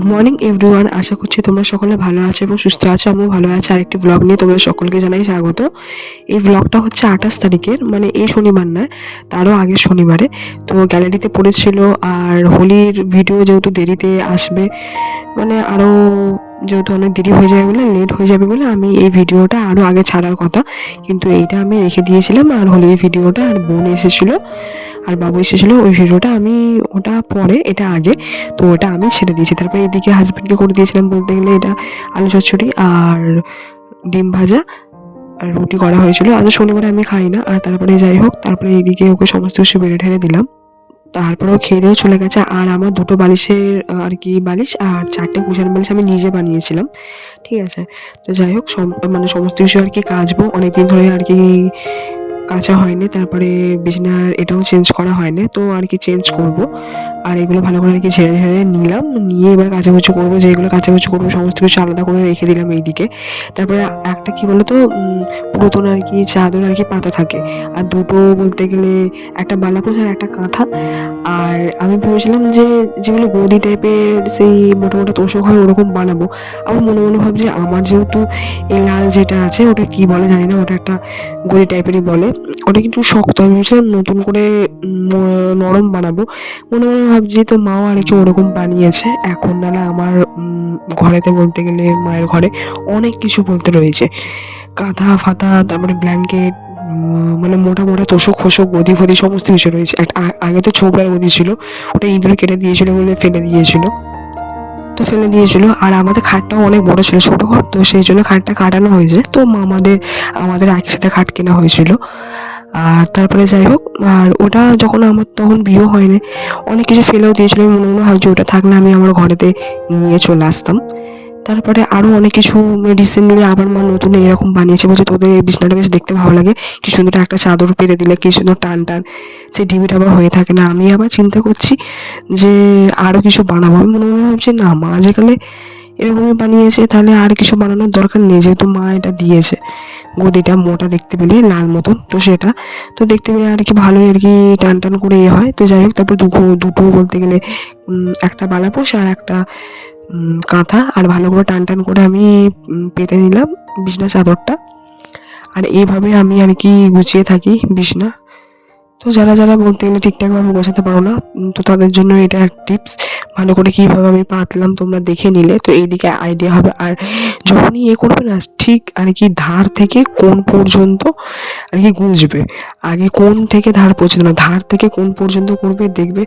Good morning everyone, আশা করছি তোমরা সকলে ভালো আছো এবং সুস্থ আছো। আমিও ভালো আছি। আরেকটি ব্লগ নিয়ে তোমাদের সকলকে জানাই স্বাগত। এই ব্লগটা হচ্ছে 28 তারিখের, মানে এই শনিবার নয়, তারও আগের শনিবারে। তো গ্যালারিতে পড়েছিল, আর হোলির ভিডিও যেহেতু দেরিতে আসবে, মানে আরও যেহেতু অনেক দেরি হয়ে যাবে বলে, লেট হয়ে যাবে বলে আমি এই ভিডিওটা আরও আগে ছাড়ার কথা, কিন্তু এইটা আমি রেখে দিয়েছিলাম। আর হোলির ভিডিওটা আর বোন এসেছিলো আর বাবু এসেছিলো, ওই ভিডিওটা আমি, ওটা পরে, এটা আগে, তো ওটা আমি ছেড়ে দিয়েছি। তারপরে এদিকে হাজব্যান্ডকে করে দিয়েছিলাম বলতে গেলে এটা আলু চচ্চড়ি আর ডিম ভাজা আর রুটি করা হয়েছিল। আজ শনিবারে আমি খাই না। আর তারপরে যাই হোক, তারপরে এইদিকে ওকে সমস্ত কিছু বেড়ে ঠেড়ে দিলাম। তারপরেও খেয়ে দিয়েও চলে গেছে। আর আমার দুটো বালিশের আর কি বালিশ আর 4টে কুশন বালিশ আমি নিজে বানিয়েছিলাম, ঠিক আছে। তো যাই হোক, মানে সমস্ত কিছু আর কি কাচবো, অনেকদিন ধরে আর কি কাচা হয়নি। তারপরে বিছানার এটাও চেঞ্জ করা হয়নি, তো আর কি চেঞ্জ করব। আর এগুলো ভালো করে আর কি ঝেড়ে ঝেড়ে নিলাম, নিয়ে এবার কাচাকুচি করবো। যেগুলো কাচাকুচি করবো সমস্ত কিছু আলাদা করে রেখে দিলাম এইদিকে। তারপরে একটা কি বলতো, পুরাতন আর কি চাদর আর কি পাতা থাকে, আর দুটো বলতে গেলে একটা বালাপোষ আর একটা কাঁথা। আর আমি ভেবেছিলাম যে যেগুলো গদি টাইপের সেই মোটা মোটা তোষক হয় ওরকম বানাবো। আমার মনে মনে ভাবছি আমার যেহেতু এই লাল যেটা আছে ওটা কি বলে জানি না, ওটা একটা গদি টাইপেরই বলে, ওটা কিন্তু শক্ত। আমি ভেবেছিলাম নতুন করে নরম বানাবো। মনে মনে ভাবছি, তো মাও আর কি ওরকম বানিয়েছে এখন। নাহলে আমার ঘরেতে বলতে গেলে মায়ের ঘরে অনেক কিছু বলতে রয়েছে, কাঁথা ফাতা, তারপরে ব্ল্যাঙ্কেট, মানে মোটা মোটা তোষক খোসক গদি ফদি সমস্ত কিছু রয়েছে। একটা আগে তো ছোবড়ার গদি ছিল, ওটা ইঁদুরে কেটে দিয়েছিল বলে ফেলে দিয়েছিল, তো ফেলে দিয়েছিল। আর আমাদের খাটটাও অনেক বড় ছিল, ছোটো ঘর তো, সেই জন্য খাটটা কাটানো হয়েছে। তো আমাদের একসাথে খাট কেনা হয়েছিল। আর তারপরে যাই হোক, আর ওটা যখন আমার তখন বিয়ে হয়নি, অনেক কিছু ফেলেও দিয়েছিল। আমি মনে মনে ভাবছি ওটা থাকলে আমি আমার ঘরেতে নিয়ে চলে আসতাম। তারপরে আরও অনেক কিছু রিসেন্টলি আবার মা নতুন এরকম বানিয়েছে, বলছে তোদের এই বিছনাটা বেশ দেখতে ভালো লাগে, কি সুন্দর একটা চাদর পেতে দিলে কি সুন্দর টান টান, সেই ঢিবিটা আবার হয়ে থাকে না। আমি আবার চিন্তা করছি যে আরও কিছু বানাবো। আমি মনে মনে ভাবছি না, মা যেখানে এরকমই বানিয়েছে তাহলে আর কিছু বানানোর দরকার নেই, যেহেতু মা এটা দিয়েছে। গদিটা মোটা দেখতে পেলে, লাল মতন, তো সেটা তো দেখতে পেলে আর কি ভালোই আর কি টান টান করে হয়। তো যাই হোক, তারপর দুটো বলতে গেলে একটা বালাপোষ আর একটা কাঁথা, আর ভালো করে টান টান করে আমি পেতে নিলাম বিছনা চাদরটা। আর এইভাবে আমি আর কি গুছিয়ে থাকি বিছনা। তো যারা যারা বলতে গেলে ঠিকঠাকভাবে গোছাতে পারো না, তো তাদের জন্য এটা এক টিপস। ভালো করে কীভাবে আমি পাতলাম তোমরা দেখে নিলে, তো এইদিকে আইডিয়া হবে। আর যখনই করবে না, ঠিক আর কি ধার থেকে কোণ পর্যন্ত আর কি গুঁজবে। আগে কোণ থেকে ধার পর্যন্ত না, ধার থেকে কোণ পর্যন্ত করবে, দেখবে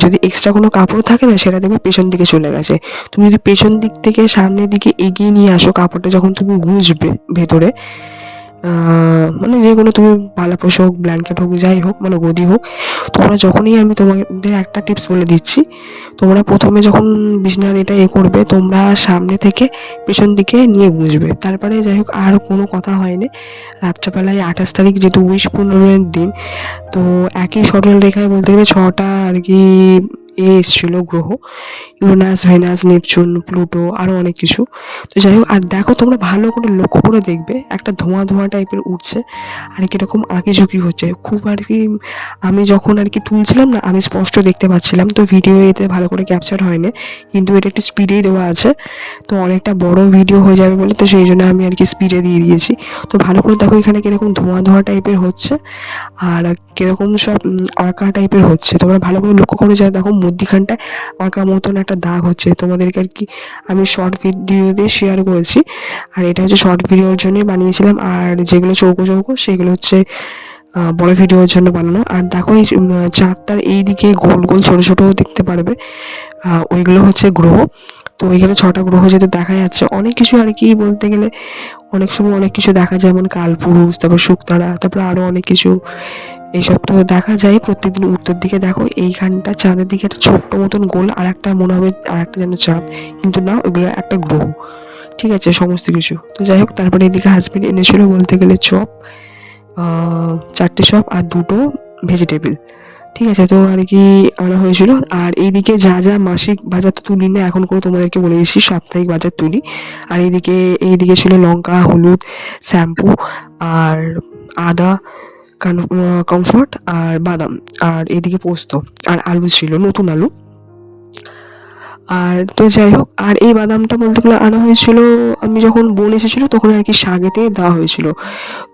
যদি এক্সট্রা কোনো কাপড় থাকে না, সেটা দেখবে পেছন দিকে চলে গেছে। তুমি যদি পেছন দিক থেকে সামনের দিকে এগিয়ে নিয়ে আসো কাপড়টা, যখন তুমি গুঁজবে ভেতরে, মানে যে কোনো তুমি বালাপোষ হোক, ব্ল্যাঙ্কেট হোক, যাই হোক, মানে গদি হোক, তোমরা যখনই, আমি তোমাদের একটা টিপস বলে দিচ্ছি, তোমরা প্রথমে যখন বিছনার এটা করবে, তোমরা সামনে থেকে পেছন দিকে নিয়ে গুঁজবে। তারপরে যাই হোক, আর কোনো কথা হয়নি। রাত্রেবেলায় 28 তারিখ যেহেতু উইশ পূরণের দিন, তো একই সরল রেখায় বলতে গেলে 6টা আর কি এসেছিলো গ্রহ, ইউরেনাস, ভেনাস, নেপচুন, প্লুটো, আরও অনেক কিছু। তো যাই হোক, আর দেখো তোমরা ভালো করে লক্ষ্য করে দেখবে, একটা ধোঁয়া ধোঁয়া টাইপের উঠছে, আর কীরকম আঁকিঝুঁকি হচ্ছে খুব আর কি। আমি যখন আর কি তুলছিলাম না, আমি স্পষ্ট দেখতে পাচ্ছিলাম। তো ভিডিও এতে ভালো করে ক্যাপচার হয়নি, কিন্তু এটা একটু স্পিডেই দেওয়া আছে, তো অনেকটা বড় ভিডিও হয়ে যাবে বলে, তো সেই জন্য আমি আর কি স্পিডে দিয়ে দিয়েছি। তো ভালো করে দেখো এখানে কীরকম ধোঁয়া ধোঁয়া টাইপের হচ্ছে, আর কীরকম সব আঁকা টাইপের হচ্ছে। তোমরা ভালো করে লক্ষ্য করে যাও, দেখো মধ্যিখানটায় আঁকা মতন একটা দাগ হচ্ছে। তোমাদেরকে আর কি আমি শর্ট ভিডিও দিয়ে শেয়ার করেছি, আর এটা হচ্ছে শর্ট ভিডিওর জন্যই বানিয়েছিলাম। আর যেগুলো চৌকো চৌকো সেগুলো হচ্ছে বড় ভিডিওর জন্য বানানো। আর দেখো এই চাঁদটার এই দিকে গোল গোল ছোটো ছোটো দেখতে পারবে, ওইগুলো হচ্ছে গ্রহ। তো ওইখানে 6টা গ্রহ যেহেতু দেখা যাচ্ছে, অনেক কিছু আর কি বলতে গেলে অনেক সময় অনেক কিছু দেখা যায়, যেমন কালপুরুষ, তারপর শুকতারা, তারপর আরও অনেক কিছু, এইসব তো দেখা যায় প্রত্যেকদিন। উত্তর দিকে দেখো এইখানটা চাঁদের দিকে একটা ছোট্ট মতন গোল, আর একটা মনে হবে আর একটা যেন চাঁদ, কিন্তু না, ওইগুলো একটা গ্রহ, ঠিক আছে, সমস্ত কিছু। তো যাই হোক, তারপরে এদিকে হাজবেন্ড এনেছিল বলতে গেলে চপ, 4টে চপ আর 2টো ভেজিটেবল, ঠিক আছে, তো আর কি আনা হয়েছিল। আর এইদিকে যা যা মাসিক বাজার তো তুলি না এখন করে, তোমাদেরকে বলে দিচ্ছি সাপ্তাহিক বাজার তুলি। আর এইদিকে ছিল লঙ্কা, হলুদ, শ্যাম্পু, আর আদা, কমফর্ট, আর বাদাম, আর এদিকে পোস্ত, আর আলু ছিল, নতুন আলু। আর তো যাই হোক, আর এই বাদামটা বলতে গেলে আনা হয়েছিল আমি যখন বোন এসেছিলো তখন আর কি শাকেতে দেওয়া হয়েছিল।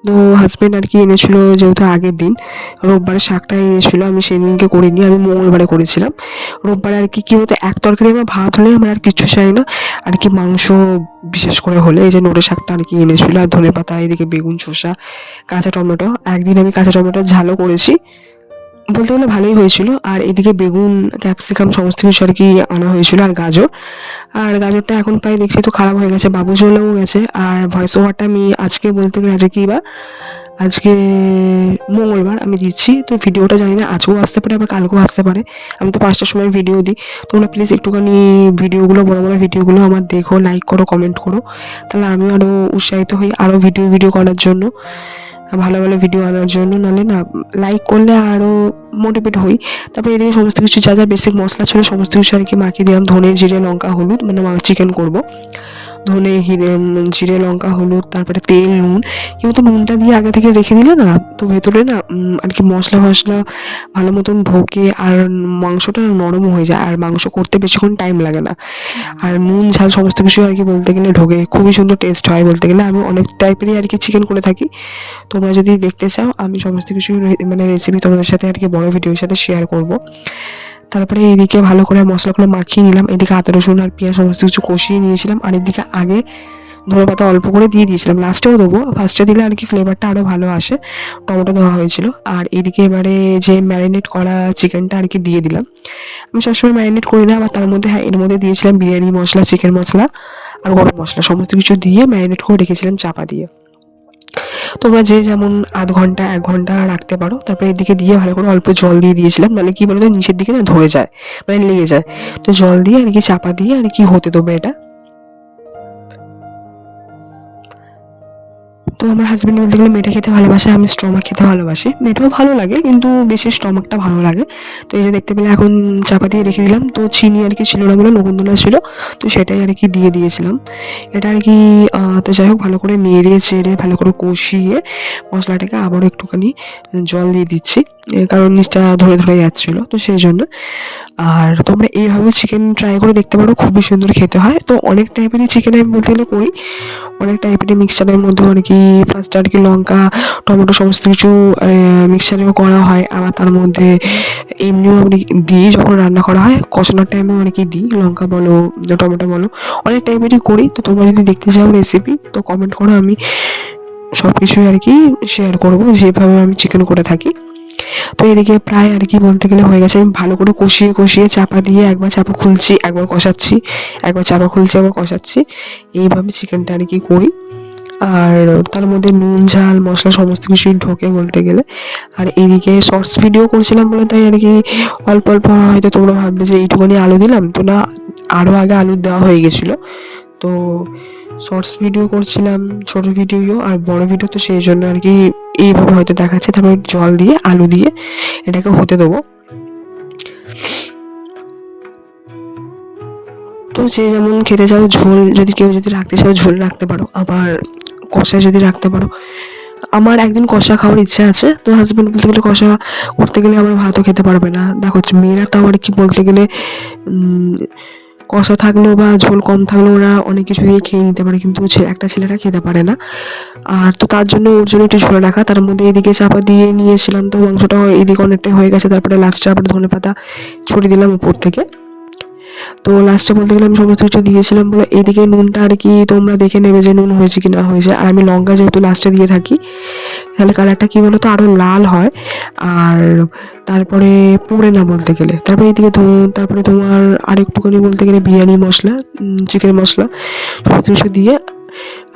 তো হাজবেন্ড আর কি এনেছিল যেহেতু আগের দিন রোববারে শাকটা এনেছিল, আমি সেদিনকে করিনি, আমি মঙ্গলবারে করেছিলাম। রোববারে আর কি বলতো এক তরকারি আমার ভাত হলে আমার আর কিচ্ছু চাই না, আর কি মাংস বিশেষ করে হলে এই যে নোটে শাকটা আর কি এনেছিল, আর ধনেপাতা, এদিকে বেগুন, শসা, কাঁচা টমেটো। একদিন আমি কাঁচা টমেটোর ঝালও করেছি, বলতে গেলে ভালোই হয়েছিল। আর এদিকে বেগুন, ক্যাপসিকাম সমস্ত কিছু আর কি আনা হয়েছিল, আর গাজর। আর গাজরটা এখন প্রায় দেখছি তো খারাপ হয়ে গেছে, বাবু চলেও গেছে। আর ভয়েস ওভারটা আমি আজকে বলতে গেলে আজকে কী বার, আজকে মঙ্গলবার আমি দিচ্ছি, তো ভিডিওটা জানি না আজকেও আসতে পারে আবার কালকেও আসতে পারে। আমি তো 5টার সময় ভিডিও দিই, তোমরা প্লিজ একটুখানি ভিডিওগুলো, বড় বড় ভিডিওগুলো আমার দেখো, লাইক করো, কমেন্ট করো, তাহলে আমি আরও উৎসাহিত হই আরও ভিডিও করার জন্য, ভালো ভালো ভিডিও আনার জন্য। নাহলে না লাইক করলে আরও মোটিভেট হই। তারপরে এদিকে সমস্ত কিছু যা যা বেসিক মশলা ছিল সমস্ত কিছু আর কি মাখিয়ে দিলাম, ধনে, জিরে, লঙ্কা, হলুদ, মানে চিকেন করবো, ধনে, জিরে, লঙ্কা, হলুদ, তারপরে তেল, নুন। কিন্তু নুনটা দিয়ে আগে থেকে রেখে দিলে না তো ভেতরে না আর কি মশলা ফসলা ভালো মতন ঢোকে, আর মাংসটা নরম হয়ে যায়, আর মাংস করতে বেশিক্ষণ টাইম লাগে না। আর নুন ঝাল সমস্ত কিছু আর কি বলতে গেলে ঢোকে, খুবই সুন্দর টেস্ট হয়। বলতে গেলে আমি অনেক টাইপেরই আর কি চিকেন করে থাকি, তোমরা যদি দেখতে চাও আমি সমস্ত কিছু মানে রেসিপি তোমাদের সাথে আর কি বড় ভিডিওর সাথে শেয়ার করব। তারপরে এইদিকে ভালো করে মশলাগুলো মাখিয়ে নিলাম, এদিকে আদা রসুন আর পেঁয়াজ সমস্ত কিছু কষিয়ে নিয়েছিলাম, আর এদিকে আগে ধনেপাতা অল্প করে দিয়ে দিয়েছিলাম, লাস্টেও দেবো, ফার্স্টে দিলে আর কি ফ্লেভারটা আরও ভালো আসে, টমেটো দেওয়া হয়েছিল। আর এদিকে এবারে যে ম্যারিনেট করা চিকেনটা আর কি দিয়ে দিলাম, আমি সবসময় ম্যারিনেট করি না, আবার তার মধ্যে হ্যাঁ এর মধ্যে দিয়েছিলাম বিরিয়ানি মশলা, চিকেন মশলা আর গরম মশলা সমস্ত কিছু দিয়ে ম্যারিনেট করে রেখেছিলাম চাপা দিয়ে। তোমরা যে যেমন আধ ঘন্টা 1 ঘন্টা রাখতে পারো। তারপরে এদিকে দিয়ে ভালো করে অল্প জল দিয়ে দিয়েছিলাম, মানে কি বলতো নিচের দিকে না ধরে যায়, মানে লেগে যায়, তো জল দিয়ে আর কি চাপা দিয়ে আর কি হতে দেবো এটা। তো আমার হাজবেন্ড বলতে গেলে মেয়েটা খেতে ভালোবাসে, আমি স্টমাক খেতে ভালোবাসি, মেয়েটাও ভালো লাগে কিন্তু বেশি স্টমাকটা ভালো লাগে। তো এই যে দেখতে পেলে এখন চাপা দিয়ে রেখে দিলাম, তো চিনি আর কি ছিল না বলে নকুন্দনা ছিল, তো সেটাই আর কি দিয়ে দিয়েছিলাম। এটা আর কি তো যাই হোক ভালো করে নেড়ে চেড়ে ভালো করে কষিয়ে মশলাটাকে আবারও একটুখানি জল দিয়ে দিচ্ছি, কারণ নিচটা ধরে ধরে যাচ্ছিলো, তো সেই জন্য। আর তোমরা এইভাবে চিকেন ট্রাই করে দেখতে পারো, খুবই সুন্দর খেতে হয়। তো অনেক টাইপেরই চিকেন আমি বলতে গেলে করি, অনেক টাইপের মিক্সচারের মধ্যে আর কি ফার্স্ট আর কি লঙ্কা, টমেটো সমস্ত কিছু মিক্সচারেও করা হয়, আবার তার মধ্যে এমনিও আমি দিই যখন রান্না করা হয়, কষানোর টাইমেও অনেকেই দিই, লঙ্কা বলো, টমেটো বলো, অনেক টাইপেরই করি। তো তোমরা যদি দেখতে চাও রেসিপি তো কমেন্ট করো, আমি সব কিছুই আর কি শেয়ার করবো যেভাবে আমি চিকেন করে থাকি। তো এদিকে প্রায় আর কি বলতে গেলে হয়ে গেছে, আমি ভালো করে কষিয়ে কষিয়ে চাপা দিয়ে একবার চাপা খুলছি, একবার কষাচ্ছি, একবার চাপা খুলছি, একবার কষাচ্ছি, এইভাবে চিকেনটা আর কি করি। আর তার মধ্যে নুন ঝাল মশলা সমস্ত কিছুই ঢোকে বলতে গেলে। আর এইদিকে শর্টস ভিডিও করছিলাম বলে তাই আর কি অল্প অল্প, হয়তো তোমরা ভাববে যে এইটুকুনি আলু দিলাম, তো না, আরও আগে আলু দেওয়া হয়ে গেছিলো। তো শর্টস ভিডিও করছিলাম, ছোট ভিডিও আর বড় ভিডিও, তো সেই জন্য আর কি এইভাবে হয়তো দেখাচ্ছে। তারপর জল দিয়ে আলু দিয়ে এটাকে হতে দেবো। তো যে যেমন খেতে চাও, ঝোল যদি কেউ যদি রাখতে চাও ঝোল রাখতে পারো, আবার কষা যদি রাখতে পারো। আমার একদিন কষা খাওয়ার ইচ্ছা আছে, তো হাজব্যান্ড বলতে গেলে কষা করতে গেলে আমার ভাতও খেতে পারবে না। দেখো মেয়েরা তাও আর কি বলতে গেলে কষা থাকলেও বা ঝোল কম থাকলেও ওরা অনেক কিছু দিয়ে খেয়ে নিতে পারে, কিন্তু একটা ছেলেরা খেতে পারে না। আর তো তার জন্য ওর জন্য একটু ঝোল রাখা, তার মধ্যে এদিকে চাপা দিয়ে নিয়েছিলাম, তো মাংসটা এদিকে অনেকটাই হয়ে গেছে। তারপরে লাস্টে আবার ধনেপাতা ছড়িয়ে দিলাম উপর থেকে। তো লাস্টে বলতে গেলে আমি সমস্ত কিছু দিয়েছিলাম বলে এদিকে নুনটা আর কি তোমরা দেখে নেবে যে নুন হয়েছে কি না হয়েছে। আর আমি লঙ্কা যেহেতু লাস্টে দিয়ে থাকি, তাহলে কালারটা কী বলো তো আরও লাল হয়, আর তারপরে পুড়ে না বলতে গেলে। তারপরে এদিকে তারপরে তোমার আরেকটুখানি বলতে গেলে বিরিয়ানি মশলা, চিকেন মশলা সমস্ত কিছু দিয়ে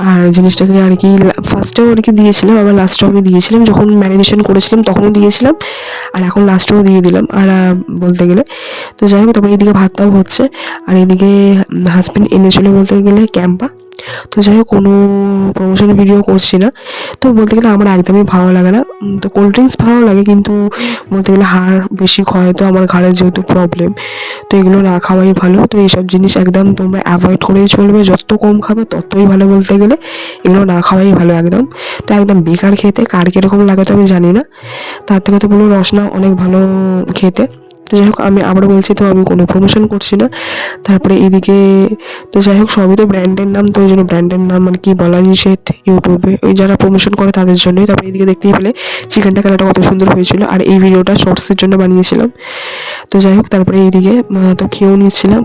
আর জিনিসটাকে আর কি ফার্স্টেও আর কি দিয়েছিলাম, আবার লাস্টেও আমি দিয়েছিলাম, যখন ম্যারিনেশন করেছিলাম তখনও দিয়েছিলাম, আর এখন লাস্টেও দিয়ে দিলাম। আর বলতে গেলে তো যাই হোক, তারপরে এদিকে ভাতটাও হচ্ছে, আর এদিকে হাজব্যান্ড এনেছিল বলতে গেলে ক্যাম্পা। তো যাই হোক কোনো প্রমোশন ভিডিও করছি না, তো বলতে গেলে আমার একদমই ভালো লাগে না। তো কোল্ড ড্রিঙ্কস ভালো লাগে, কিন্তু বলতে গেলে হাড় বেশি ক্ষয়, তো আমার ঘাড়ের যেহেতু প্রবলেম, তো এগুলো না খাওয়াই ভালো। তো এইসব জিনিস একদম তোমরা অ্যাভয়েড করেই চলবে, যত কম খাবে ততই ভালো বলতে গেলে, এগুলো না খাওয়াই ভালো একদম। তো একদম বেকার খেতে, কার কীরকম লাগে তো আমি জানি না, তার থেকে তো বলবো রসনা অনেক ভালো খেতে। তো যাই হোক আমি আবারও বলছি, তো আমি কোনো প্রমোশন করছি না। তারপরে এদিকে তো যাই হোক সবই তো ব্র্যান্ডের নাম, তো ওই জন্য ব্র্যান্ডের নাম মানে কি বলা নিষেধ ইউটিউবে, ওই যারা প্রমোশন করে তাদের জন্যই। তারপরে এদিকে দেখতেই পেলে চিকেনটা কালারটা কত সুন্দর হয়েছিল, আর এই ভিডিওটা শর্টসের জন্য বানিয়েছিলাম। তো যাই হোক তারপরে এইদিকে তো খেয়েও নিচ্ছিলাম,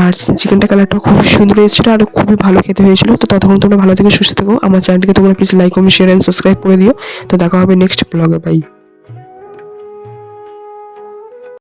আর চিকেনটা কালারটা খুব সুন্দর এসেছিলো আর খুবই ভালো খেতে হয়েছিল। তো ততক্ষণ তোমরা ভালো থেকে সুস্থ থেকো, আমার চ্যানেলটিকে তোমরা please like comment share and subscribe করে দিও। তো দেখা হবে নেক্সট ব্লগে, বাই।